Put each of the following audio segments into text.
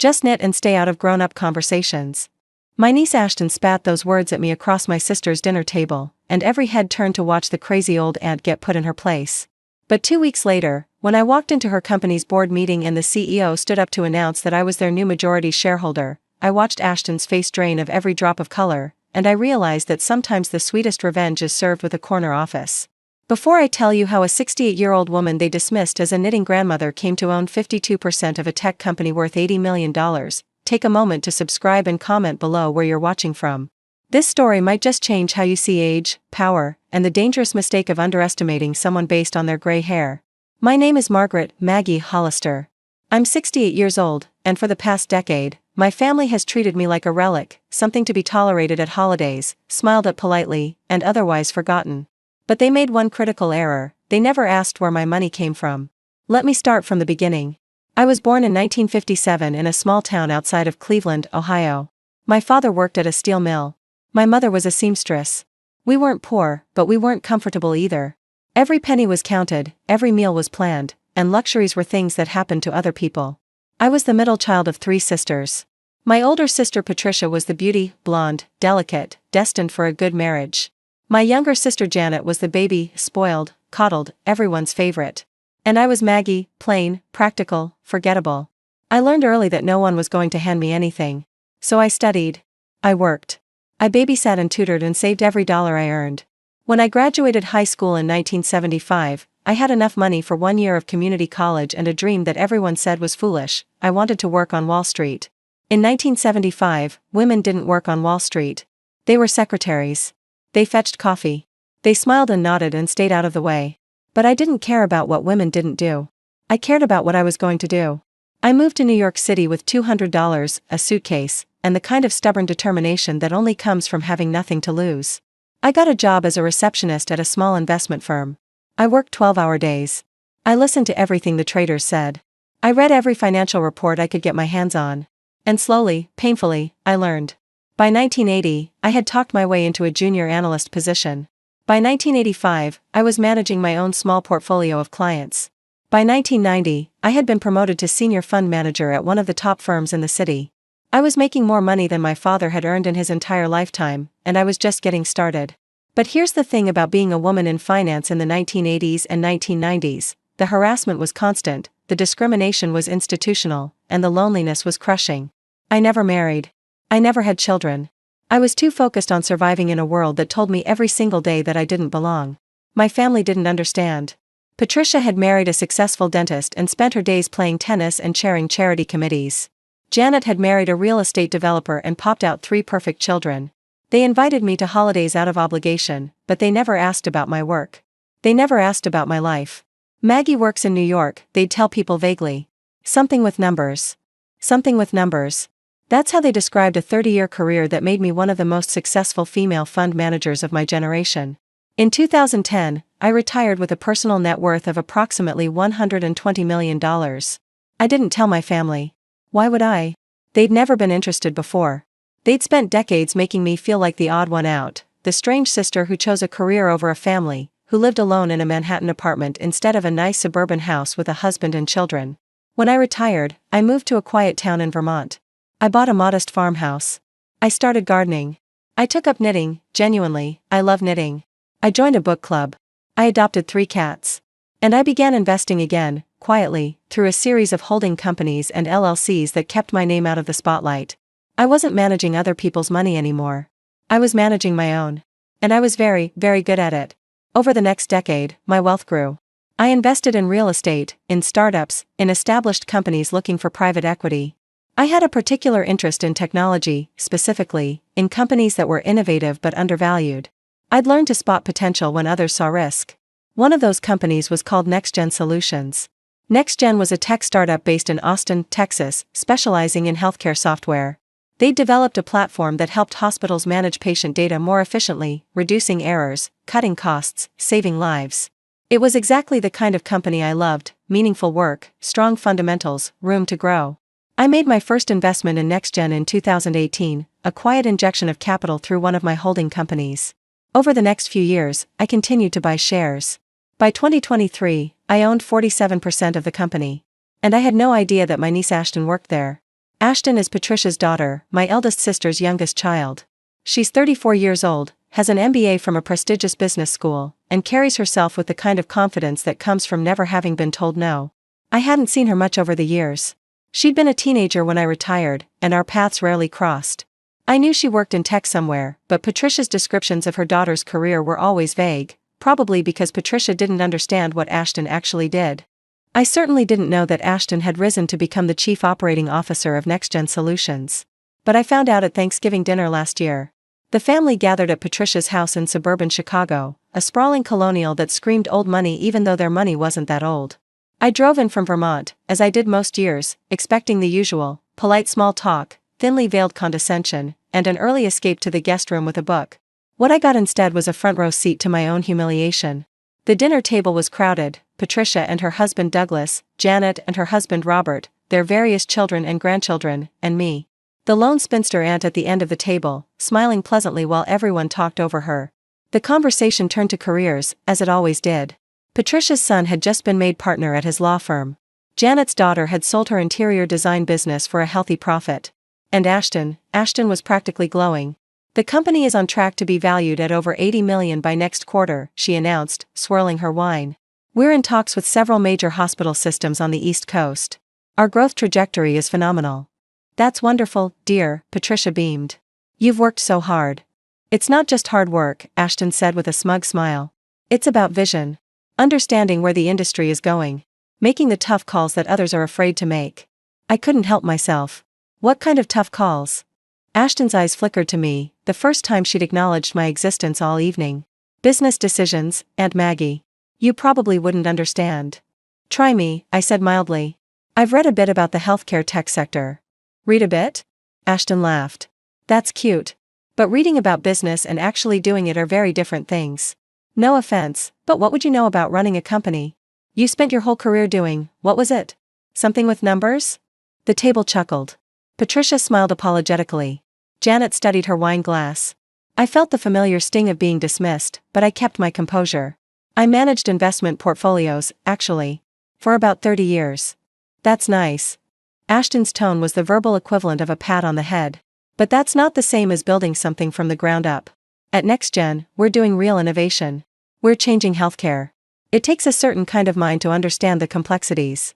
Just knit and stay out of grown-up conversations. My niece Ashton spat those words at me across my sister's dinner table, and every head turned to watch the crazy old aunt get put in her place. But 2 weeks later, when I walked into her company's board meeting and the CEO stood up to announce that I was their new majority shareholder, I watched Ashton's face drain of every drop of color, and I realized that sometimes the sweetest revenge is served with a corner office. Before I tell you how a 68-year-old woman they dismissed as a knitting grandmother came to own 52% of a tech company worth $80 million, take a moment to subscribe and comment below where you're watching from. This story might just change how you see age, power, and the dangerous mistake of underestimating someone based on their gray hair. My name is Margaret Maggie Hollister. I'm 68 years old, and for the past decade, my family has treated me like a relic, something to be tolerated at holidays, smiled at politely, and otherwise forgotten. But they made one critical error: they never asked where my money came from. Let me start from the beginning. I was born in 1957 in a small town outside of Cleveland, Ohio. My father worked at a steel mill. My mother was a seamstress. We weren't poor, but we weren't comfortable either. Every penny was counted, every meal was planned, and luxuries were things that happened to other people. I was the middle child of 3 sisters. My older sister Patricia was the beauty, blonde, delicate, destined for a good marriage. My younger sister Janet was the baby, spoiled, coddled, everyone's favorite. And I was Maggie, plain, practical, forgettable. I learned early that no one was going to hand me anything. So I studied. I worked. I babysat and tutored and saved every dollar I earned. When I graduated high school in 1975, I had enough money for 1 year of community college and a dream that everyone said was foolish: I wanted to work on Wall Street. In 1975, women didn't work on Wall Street. They were secretaries. They fetched coffee. They smiled and nodded and stayed out of the way. But I didn't care about what women didn't do. I cared about what I was going to do. I moved to New York City with $200, a suitcase, and the kind of stubborn determination that only comes from having nothing to lose. I got a job as a receptionist at a small investment firm. I worked 12-hour days. I listened to everything the traders said. I read every financial report I could get my hands on. And slowly, painfully, I learned. By 1980, I had talked my way into a junior analyst position. By 1985, I was managing my own small portfolio of clients. By 1990, I had been promoted to senior fund manager at one of the top firms in the city. I was making more money than my father had earned in his entire lifetime, and I was just getting started. But here's the thing about being a woman in finance in the 1980s and 1990s: the harassment was constant, the discrimination was institutional, and the loneliness was crushing. I never married. I never had children. I was too focused on surviving in a world that told me every single day that I didn't belong. My family didn't understand. Patricia had married a successful dentist and spent her days playing tennis and chairing charity committees. Janet had married a real estate developer and popped out 3 perfect children. They invited me to holidays out of obligation, but they never asked about my work. They never asked about my life. Maggie works in New York, they'd tell people vaguely. Something with numbers. Something with numbers. That's how they described a 30-year career that made me one of the most successful female fund managers of my generation. In 2010, I retired with a personal net worth of approximately $120 million. I didn't tell my family. Why would I? They'd never been interested before. They'd spent decades making me feel like the odd one out, the strange sister who chose a career over a family, who lived alone in a Manhattan apartment instead of a nice suburban house with a husband and children. When I retired, I moved to a quiet town in Vermont. I bought a modest farmhouse. I started gardening. I took up knitting, genuinely, I love knitting. I joined a book club. I adopted 3 cats. And I began investing again, quietly, through a series of holding companies and LLCs that kept my name out of the spotlight. I wasn't managing other people's money anymore. I was managing my own. And I was very, very good at it. Over the next decade, my wealth grew. I invested in real estate, in startups, in established companies looking for private equity. I had a particular interest in technology, specifically, in companies that were innovative but undervalued. I'd learned to spot potential when others saw risk. One of those companies was called NextGen Solutions. NextGen was a tech startup based in Austin, Texas, specializing in healthcare software. They'd developed a platform that helped hospitals manage patient data more efficiently, reducing errors, cutting costs, saving lives. It was exactly the kind of company I loved: meaningful work, strong fundamentals, room to grow. I made my first investment in NextGen in 2018, a quiet injection of capital through one of my holding companies. Over the next few years, I continued to buy shares. By 2023, I owned 47% of the company. And I had no idea that my niece Ashton worked there. Ashton is Patricia's daughter, my eldest sister's youngest child. She's 34 years old, has an MBA from a prestigious business school, and carries herself with the kind of confidence that comes from never having been told no. I hadn't seen her much over the years. She'd been a teenager when I retired, and our paths rarely crossed. I knew she worked in tech somewhere, but Patricia's descriptions of her daughter's career were always vague, probably because Patricia didn't understand what Ashton actually did. I certainly didn't know that Ashton had risen to become the chief operating officer of NextGen Solutions. But I found out at Thanksgiving dinner last year. The family gathered at Patricia's house in suburban Chicago, a sprawling colonial that screamed old money even though their money wasn't that old. I drove in from Vermont, as I did most years, expecting the usual, polite small talk, thinly veiled condescension, and an early escape to the guest room with a book. What I got instead was a front row seat to my own humiliation. The dinner table was crowded, Patricia and her husband Douglas, Janet and her husband Robert, their various children and grandchildren, and me. The lone spinster aunt at the end of the table, smiling pleasantly while everyone talked over her. The conversation turned to careers, as it always did. Patricia's son had just been made partner at his law firm. Janet's daughter had sold her interior design business for a healthy profit. And Ashton was practically glowing. The company is on track to be valued at over $80 million by next quarter, she announced, swirling her wine. We're in talks with several major hospital systems on the East Coast. Our growth trajectory is phenomenal. That's wonderful, dear, Patricia beamed. You've worked so hard. It's not just hard work, Ashton said with a smug smile. It's about vision. Understanding where the industry is going. Making the tough calls that others are afraid to make. I couldn't help myself. What kind of tough calls? Ashton's eyes flickered to me, the first time she'd acknowledged my existence all evening. Business decisions, Aunt Maggie. You probably wouldn't understand. Try me, I said mildly. I've read a bit about the healthcare tech sector. Read a bit? Ashton laughed. That's cute. But reading about business and actually doing it are very different things. No offense, but what would you know about running a company? You spent your whole career doing, what was it? Something with numbers? The table chuckled. Patricia smiled apologetically. Janet studied her wine glass. I felt the familiar sting of being dismissed, but I kept my composure. I managed investment portfolios, actually. For about 30 years. That's nice. Ashton's tone was the verbal equivalent of a pat on the head. But that's not the same as building something from the ground up. At NextGen, we're doing real innovation. We're changing healthcare. It takes a certain kind of mind to understand the complexities.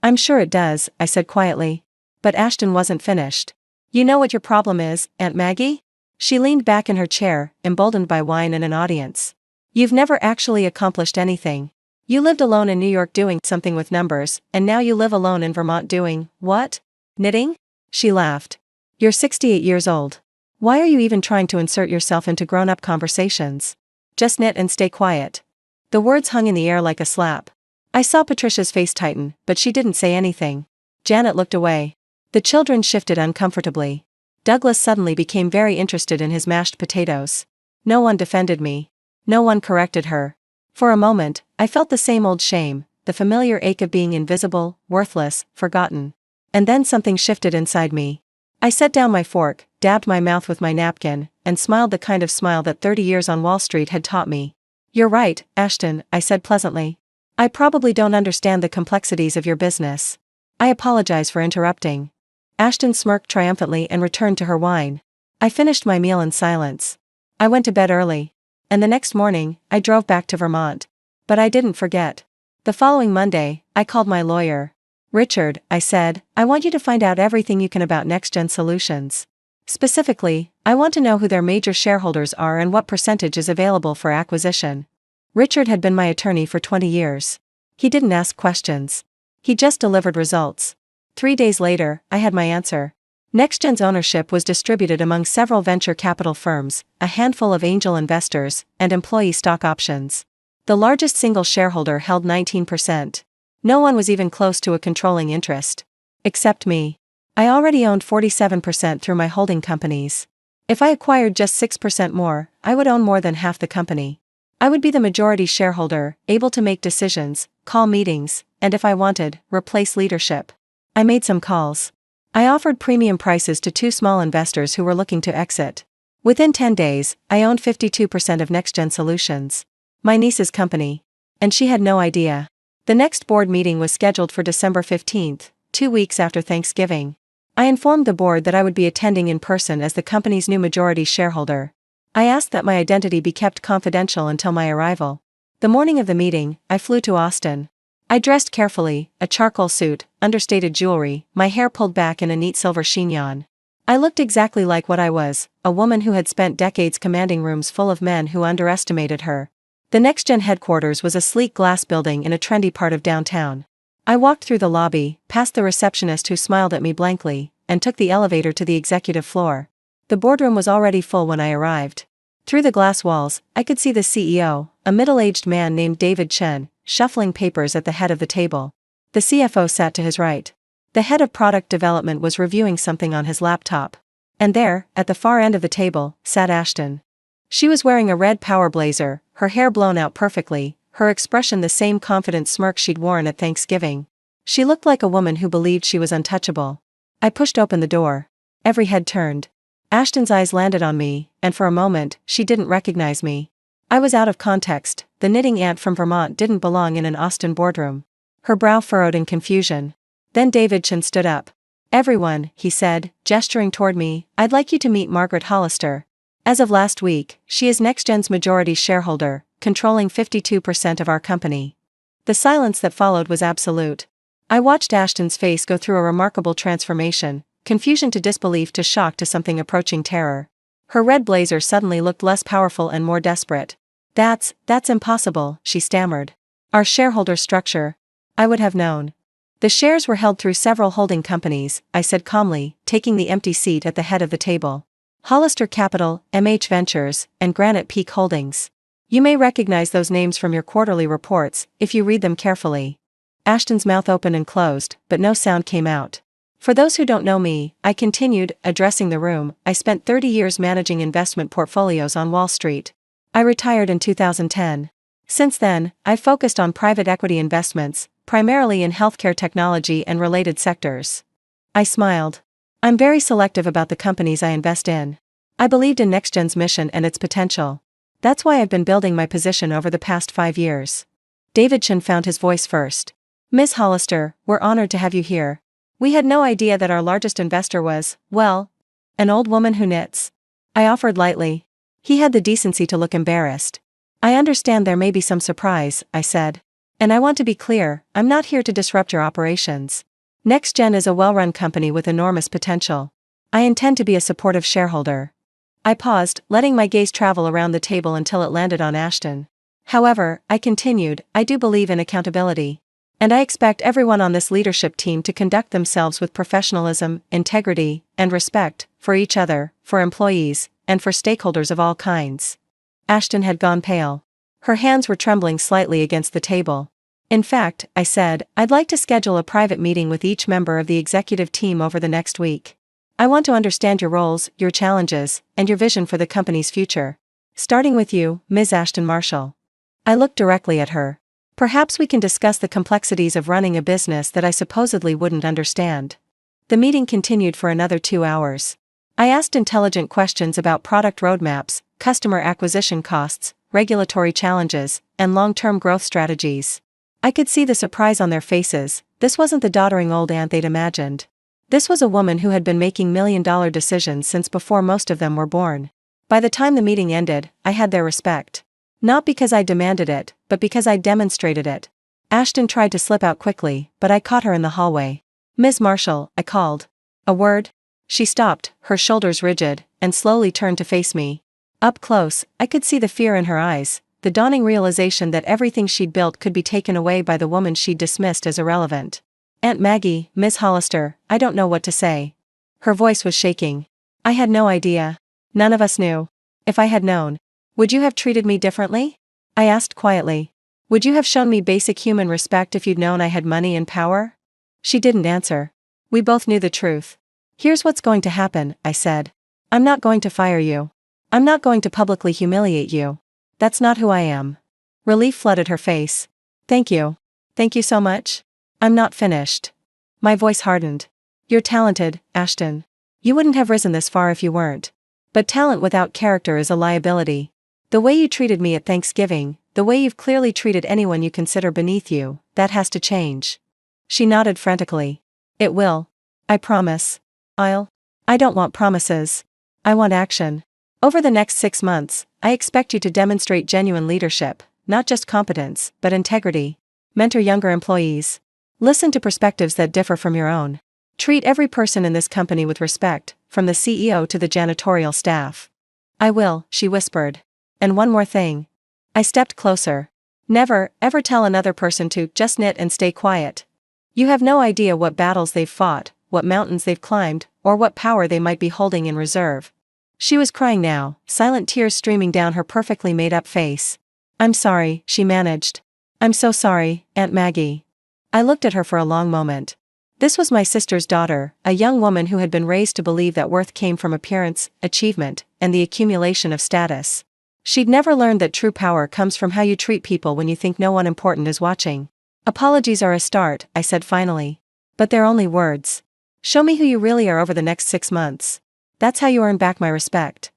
I'm sure it does, I said quietly. But Ashton wasn't finished. You know what your problem is, Aunt Maggie? She leaned back in her chair, emboldened by wine and an audience. You've never actually accomplished anything. You lived alone in New York doing something with numbers, and now you live alone in Vermont doing, what? Knitting? She laughed. You're 68 years old. Why are you even trying to insert yourself into grown-up conversations? Just knit and stay quiet. The words hung in the air like a slap. I saw Patricia's face tighten, but she didn't say anything. Janet looked away. The children shifted uncomfortably. Douglas suddenly became very interested in his mashed potatoes. No one defended me. No one corrected her. For a moment, I felt the same old shame, the familiar ache of being invisible, worthless, forgotten. And then something shifted inside me. I set down my fork, dabbed my mouth with my napkin, and smiled the kind of smile that 30 years on Wall Street had taught me. You're right, Ashton, I said pleasantly. I probably don't understand the complexities of your business. I apologize for interrupting. Ashton smirked triumphantly and returned to her wine. I finished my meal in silence. I went to bed early. And the next morning, I drove back to Vermont. But I didn't forget. The following Monday, I called my lawyer. Richard, I said, I want you to find out everything you can about NextGen Solutions. Specifically, I want to know who their major shareholders are and what percentage is available for acquisition. Richard had been my attorney for 20 years. He didn't ask questions. He just delivered results. 3 days later, I had my answer. NextGen's ownership was distributed among several venture capital firms, a handful of angel investors, and employee stock options. The largest single shareholder held 19%. No one was even close to a controlling interest. Except me. I already owned 47% through my holding companies. If I acquired just 6% more, I would own more than half the company. I would be the majority shareholder, able to make decisions, call meetings, and if I wanted, replace leadership. I made some calls. I offered premium prices to 2 small investors who were looking to exit. Within 10 days, I owned 52% of NextGen Solutions. My niece's company. And she had no idea. The next board meeting was scheduled for December 15th, 2 weeks after Thanksgiving. I informed the board that I would be attending in person as the company's new majority shareholder. I asked that my identity be kept confidential until my arrival. The morning of the meeting, I flew to Austin. I dressed carefully, a charcoal suit, understated jewelry, my hair pulled back in a neat silver chignon. I looked exactly like what I was, a woman who had spent decades commanding rooms full of men who underestimated her. The NextGen headquarters was a sleek glass building in a trendy part of downtown. I walked through the lobby, past the receptionist who smiled at me blankly, and took the elevator to the executive floor. The boardroom was already full when I arrived. Through the glass walls, I could see the CEO, a middle-aged man named David Chen, shuffling papers at the head of the table. The CFO sat to his right. The head of product development was reviewing something on his laptop. And there, at the far end of the table, sat Ashton. She was wearing a red power blazer, her hair blown out perfectly, her expression the same confident smirk she'd worn at Thanksgiving. She looked like a woman who believed she was untouchable. I pushed open the door. Every head turned. Ashton's eyes landed on me, and for a moment, she didn't recognize me. I was out of context. The knitting aunt from Vermont didn't belong in an Austin boardroom. Her brow furrowed in confusion. Then David Chen stood up. "Everyone," he said, gesturing toward me, "I'd like you to meet Margaret Hollister. As of last week, she is NextGen's majority shareholder, controlling 52% of our company." The silence that followed was absolute. I watched Ashton's face go through a remarkable transformation, confusion to disbelief to shock to something approaching terror. Her red blazer suddenly looked less powerful and more desperate. That's impossible," she stammered. "Our shareholder structure. I would have known." "The shares were held through several holding companies," I said calmly, taking the empty seat at the head of the table. "Hollister Capital, MH Ventures, and Granite Peak Holdings. You may recognize those names from your quarterly reports, if you read them carefully." Ashton's mouth opened and closed, but no sound came out. "For those who don't know me," I continued, addressing the room, "I spent 30 years managing investment portfolios on Wall Street. I retired in 2010. Since then, I've focused on private equity investments, primarily in healthcare technology and related sectors." I smiled. "I'm very selective about the companies I invest in. I believed in NextGen's mission and its potential. That's why I've been building my position over the past 5 years." David Chen found his voice first. "Ms. Hollister, we're honored to have you here. We had no idea that our largest investor was, well, an old woman who knits." I offered lightly. He had the decency to look embarrassed. "I understand there may be some surprise," I said. "And I want to be clear, I'm not here to disrupt your operations. NextGen is a well-run company with enormous potential. I intend to be a supportive shareholder." I paused, letting my gaze travel around the table until it landed on Ashton. "However," I continued, "I do believe in accountability. And I expect everyone on this leadership team to conduct themselves with professionalism, integrity, and respect, for each other, for employees, and for stakeholders of all kinds." Ashton had gone pale. Her hands were trembling slightly against the table. "In fact," I said, "I'd like to schedule a private meeting with each member of the executive team over the next week. I want to understand your roles, your challenges, and your vision for the company's future. Starting with you, Ms. Ashton Marshall." I looked directly at her. "Perhaps we can discuss the complexities of running a business that I supposedly wouldn't understand." The meeting continued for another 2 hours. I asked intelligent questions about product roadmaps, customer acquisition costs, regulatory challenges, and long-term growth strategies. I could see the surprise on their faces. This wasn't the doddering old aunt they'd imagined. This was a woman who had been making million-dollar decisions since before most of them were born. By the time the meeting ended, I had their respect. Not because I demanded it, but because I demonstrated it. Ashton tried to slip out quickly, but I caught her in the hallway. "Ms. Marshall," I called. "A word?" She stopped, her shoulders rigid, and slowly turned to face me. Up close, I could see the fear in her eyes, the dawning realization that everything she'd built could be taken away by the woman she'd dismissed as irrelevant. "Aunt Maggie, Miss Hollister, I don't know what to say." Her voice was shaking. "I had no idea. None of us knew. If I had known, would you have treated me differently?" I asked quietly. "Would you have shown me basic human respect if you'd known I had money and power?" She didn't answer. We both knew the truth. "Here's what's going to happen," I said. "I'm not going to fire you. I'm not going to publicly humiliate you. That's not who I am." Relief flooded her face. "Thank you. Thank you so much." "I'm not finished." My voice hardened. "You're talented, Ashton. You wouldn't have risen this far if you weren't. But talent without character is a liability. The way you treated me at Thanksgiving, the way you've clearly treated anyone you consider beneath you, that has to change." She nodded frantically. "It will. I promise. I don't want promises. I want action. Over the next 6 months, I expect you to demonstrate genuine leadership, not just competence, but integrity. Mentor younger employees. Listen to perspectives that differ from your own. Treat every person in this company with respect, from the CEO to the janitorial staff. I will, she whispered. And one more thing. I stepped closer. Never, ever tell another person to just knit and stay quiet. You have no idea what battles they've fought, what mountains they've climbed, or what power they might be holding in reserve. She was crying now, silent tears streaming down her perfectly made-up face. I'm sorry, she managed. I'm so sorry, Aunt Maggie. I looked at her for a long moment. This was my sister's daughter, a young woman who had been raised to believe that worth came from appearance, achievement, and the accumulation of status. She'd never learned that true power comes from how you treat people when you think no one important is watching. Apologies are a start, I said finally. But they're only words. Show me who you really are over the next 6 months. That's how you earn back my respect.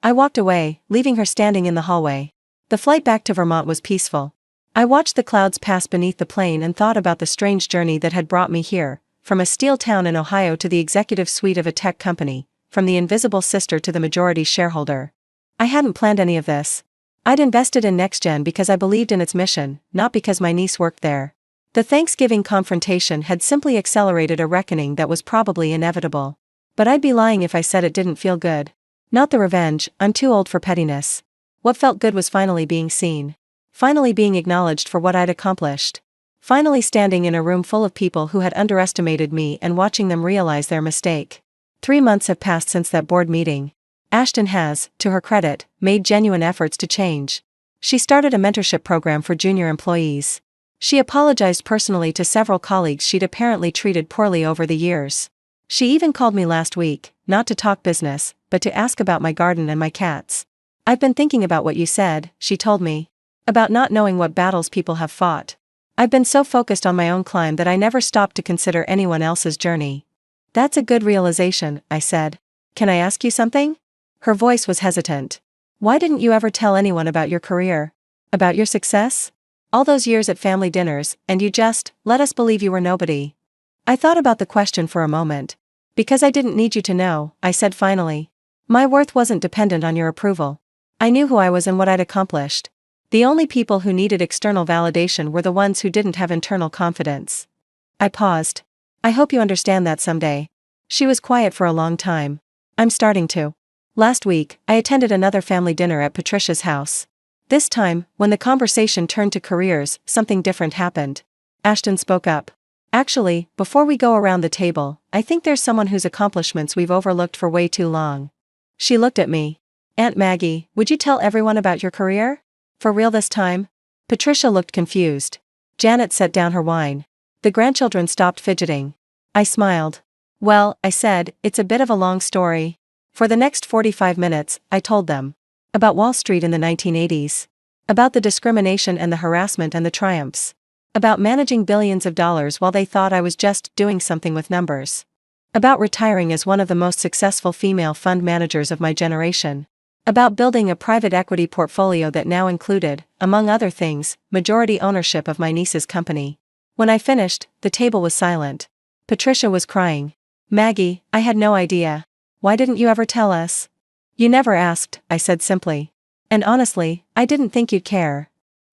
I walked away, leaving her standing in the hallway. The flight back to Vermont was peaceful. I watched the clouds pass beneath the plane and thought about the strange journey that had brought me here, from a steel town in Ohio to the executive suite of a tech company, from the invisible sister to the majority shareholder. I hadn't planned any of this. I'd invested in NextGen because I believed in its mission, not because my niece worked there. The Thanksgiving confrontation had simply accelerated a reckoning that was probably inevitable. But I'd be lying if I said it didn't feel good. Not the revenge, I'm too old for pettiness. What felt good was finally being seen. Finally being acknowledged for what I'd accomplished. Finally standing in a room full of people who had underestimated me and watching them realize their mistake. 3 months have passed since that board meeting. Ashton has, to her credit, made genuine efforts to change. She started a mentorship program for junior employees. She apologized personally to several colleagues she'd apparently treated poorly over the years. She even called me last week, not to talk business, but to ask about my garden and my cats. I've been thinking about what you said, she told me. About not knowing what battles people have fought. I've been so focused on my own climb that I never stopped to consider anyone else's journey. That's a good realization, I said. Can I ask you something? Her voice was hesitant. Why didn't you ever tell anyone about your career? About your success? All those years at family dinners, and you just let us believe you were nobody. I thought about the question for a moment. Because I didn't need you to know, I said finally. My worth wasn't dependent on your approval. I knew who I was and what I'd accomplished. The only people who needed external validation were the ones who didn't have internal confidence. I paused. I hope you understand that someday. She was quiet for a long time. I'm starting to. Last week, I attended another family dinner at Patricia's house. This time, when the conversation turned to careers, something different happened. Ashton spoke up. Actually, before we go around the table, I think there's someone whose accomplishments we've overlooked for way too long. She looked at me. Aunt Maggie, would you tell everyone about your career? For real this time? Patricia looked confused. Janet set down her wine. The grandchildren stopped fidgeting. I smiled. Well, I said, it's a bit of a long story. For the next 45 minutes, I told them. About Wall Street in the 1980s. About the discrimination and the harassment and the triumphs. About managing billions of dollars while they thought I was just doing something with numbers. About retiring as one of the most successful female fund managers of my generation. About building a private equity portfolio that now included, among other things, majority ownership of my niece's company. When I finished, the table was silent. Patricia was crying. Maggie, I had no idea. Why didn't you ever tell us? You never asked, I said simply. And honestly, I didn't think you'd care.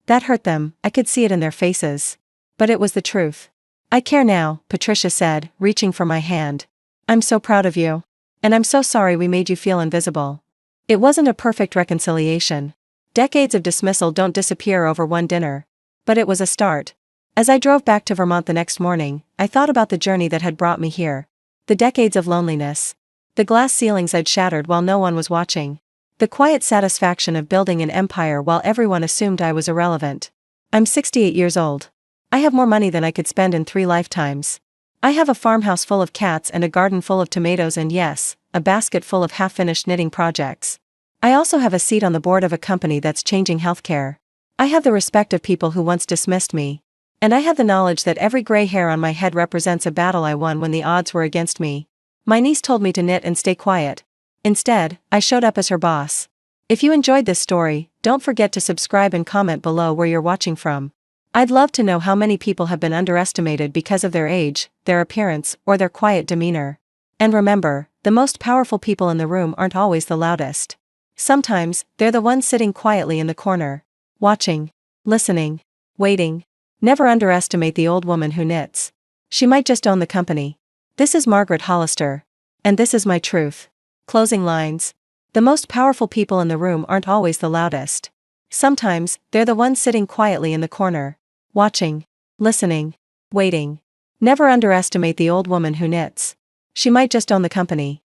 That hurt them, I could see it in their faces. But it was the truth. I care now, Patricia said, reaching for my hand. I'm so proud of you. And I'm so sorry we made you feel invisible. It wasn't a perfect reconciliation. Decades of dismissal don't disappear over one dinner. But it was a start. As I drove back to Vermont the next morning, I thought about the journey that had brought me here. The decades of loneliness. The glass ceilings I'd shattered while no one was watching. The quiet satisfaction of building an empire while everyone assumed I was irrelevant. I'm 68 years old. I have more money than I could spend in 3 lifetimes. I have a farmhouse full of cats and a garden full of tomatoes and yes, a basket full of half-finished knitting projects. I also have a seat on the board of a company that's changing healthcare. I have the respect of people who once dismissed me. And I have the knowledge that every gray hair on my head represents a battle I won when the odds were against me. My niece told me to knit and stay quiet. Instead, I showed up as her boss. If you enjoyed this story, don't forget to subscribe and comment below where you're watching from. I'd love to know how many people have been underestimated because of their age, their appearance, or their quiet demeanor. And remember, the most powerful people in the room aren't always the loudest. Sometimes, they're the ones sitting quietly in the corner, watching, listening, waiting. Never underestimate the old woman who knits. She might just own the company. This is Margaret Hollister. And this is my truth. Closing lines. The most powerful people in the room aren't always the loudest. Sometimes, they're the ones sitting quietly in the corner, watching, listening, waiting. Never underestimate the old woman who knits. She might just own the company.